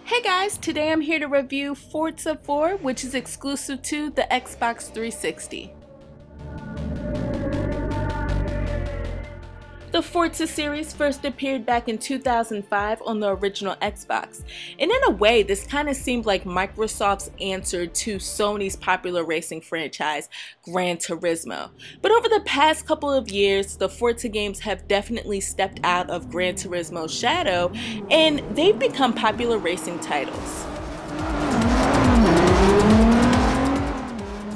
Hey guys, today I'm here to review Forza 4, which is exclusive to the Xbox 360. The Forza series first appeared back in 2005 on the original Xbox, and in a way this kind of seemed like Microsoft's answer to Sony's popular racing franchise, Gran Turismo. But over the past couple of years, the Forza games have definitely stepped out of Gran Turismo's shadow, and they've become popular racing titles.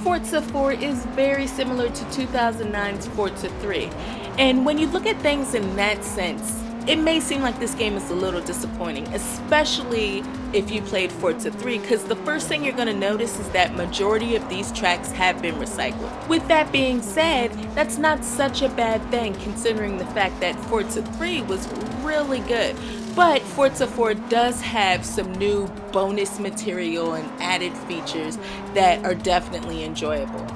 Forza 4 is very similar to 2009's Forza 3, and when you look at things in that sense, it may seem like this game is a little disappointing, especially if you played Forza 3, because the first thing you're going to notice is that majority of these tracks have been recycled. With that being said, that's not such a bad thing considering the fact that Forza 3 was really good. But Forza 4 does have some new bonus material and added features that are definitely enjoyable.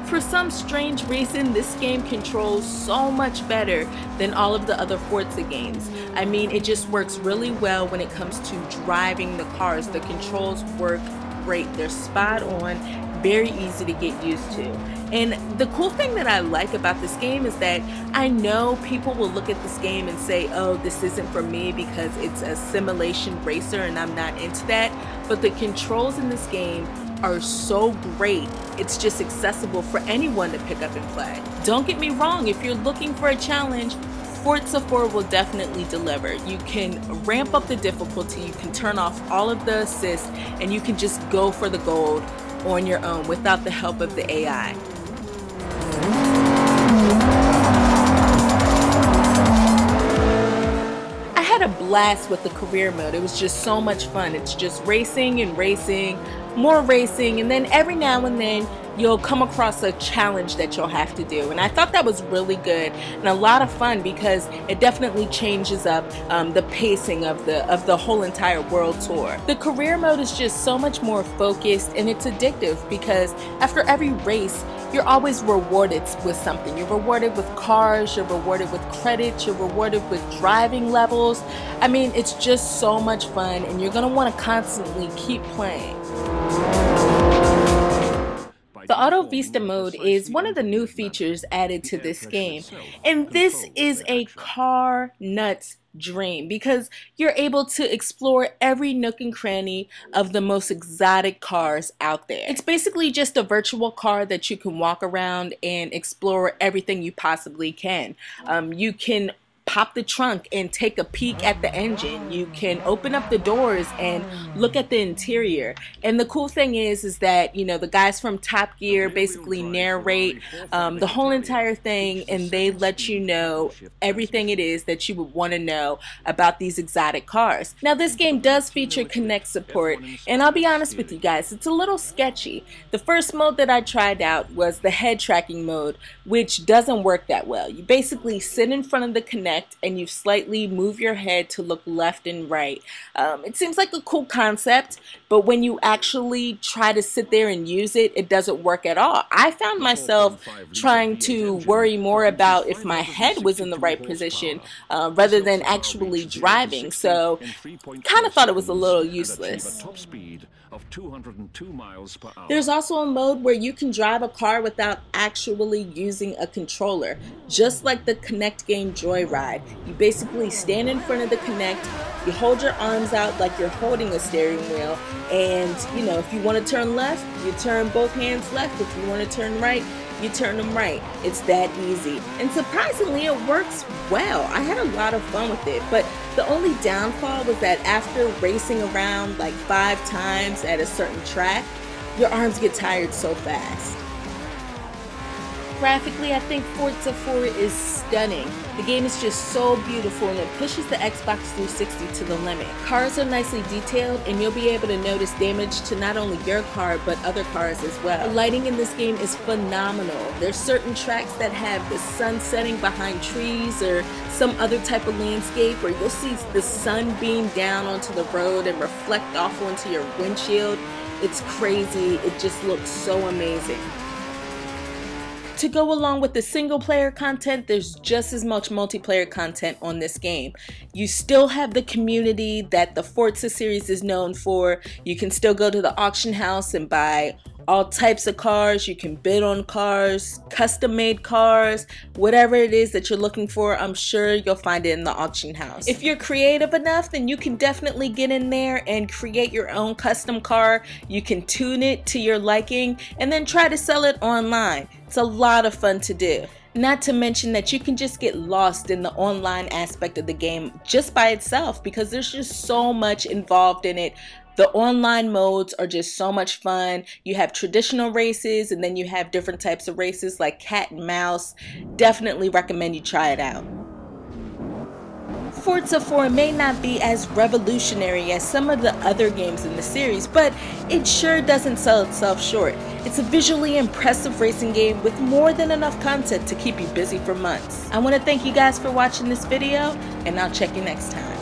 For some strange reason, this game controls so much better than all of the other Forza games. I mean, it just works really well when it comes to driving the cars. The controls work great. They're spot on, very easy to get used to. And the cool thing that I like about this game is that I know people will look at this game and say, oh, this isn't for me because it's a simulation racer and I'm not into that. But the controls in this game are so great, it's just accessible for anyone to pick up and play. Don't get me wrong, if you're looking for a challenge, Forza 4 will definitely deliver. You can ramp up the difficulty, you can turn off all of the assists, and you can just go for the gold on your own without the help of the AI. I had a blast with the career mode. It was just so much fun. It's just racing and racing, more racing, and then every now and then you'll come across a challenge that you'll have to do, and I thought that was really good and a lot of fun because it definitely changes up the pacing of the whole entire world tour. The career mode is just so much more focused and it's addictive because after every race you're always rewarded with something. You're rewarded with cars, you're rewarded with credits, you're rewarded with driving levels. I mean, it's just so much fun and you're gonna want to constantly keep playing. The Autovista mode is one of the new features added to this game, and this is a car nuts dream because you're able to explore every nook and cranny of the most exotic cars out there. It's basically just a virtual car that you can walk around and explore everything you possibly can. You can pop the trunk and take a peek at the engine. You can open up the doors and look at the interior. And the cool thing is that, you know, the guys from Top Gear basically narrate the whole entire thing, and they let you know everything it is that you would want to know about these exotic cars. Now, this game does feature Kinect support, and I'll be honest with you guys, it's a little sketchy. The first mode that I tried out was the head tracking mode, which doesn't work that well. You basically sit in front of the Kinect and you slightly move your head to look left and right. It seems like a cool concept, but when you actually try to sit there and use it, it doesn't work at all. I found myself trying to worry more about if my head was in the right position rather than actually driving, so kind of thought it was a little useless. Of 202 miles per hour. There's also a mode where you can drive a car without actually using a controller, just like the Kinect game Joyride. You basically stand in front of the Kinect, you hold your arms out like you're holding a steering wheel, and you know, if you want to turn left, you turn both hands left. If you want to turn right, you turn them right. It's that easy. And surprisingly, it works well. I had a lot of fun with it, but the only downfall was that after racing around like 5 times at a certain track, your arms get tired so fast. Graphically, I think Forza 4 is stunning. The game is just so beautiful and it pushes the Xbox 360 to the limit. Cars are nicely detailed and you'll be able to notice damage to not only your car but other cars as well. The lighting in this game is phenomenal. There's certain tracks that have the sun setting behind trees or some other type of landscape where you'll see the sun beam down onto the road and reflect off onto your windshield. It's crazy. It just looks so amazing. to go along with the single player content, there's just as much multiplayer content on this game. You still have the community that the Forza series is known for. You can still go to the auction house and buy all types of cars. You can bid on cars, custom made cars, whatever it is that you're looking for, I'm sure you'll find it in the auction house. If you're creative enough, then you can definitely get in there and create your own custom car. You can tune it to your liking and then try to sell it online. It's a lot of fun to do. Not to mention that you can just get lost in the online aspect of the game just by itself, because there's just so much involved in it. The online modes are just so much fun. You have traditional races and then you have different types of races like cat and mouse. Definitely recommend you try it out. Forza 4 may not be as revolutionary as some of the other games in the series, but it sure doesn't sell itself short. It's a visually impressive racing game with more than enough content to keep you busy for months. I want to thank you guys for watching this video, and I'll check you next time.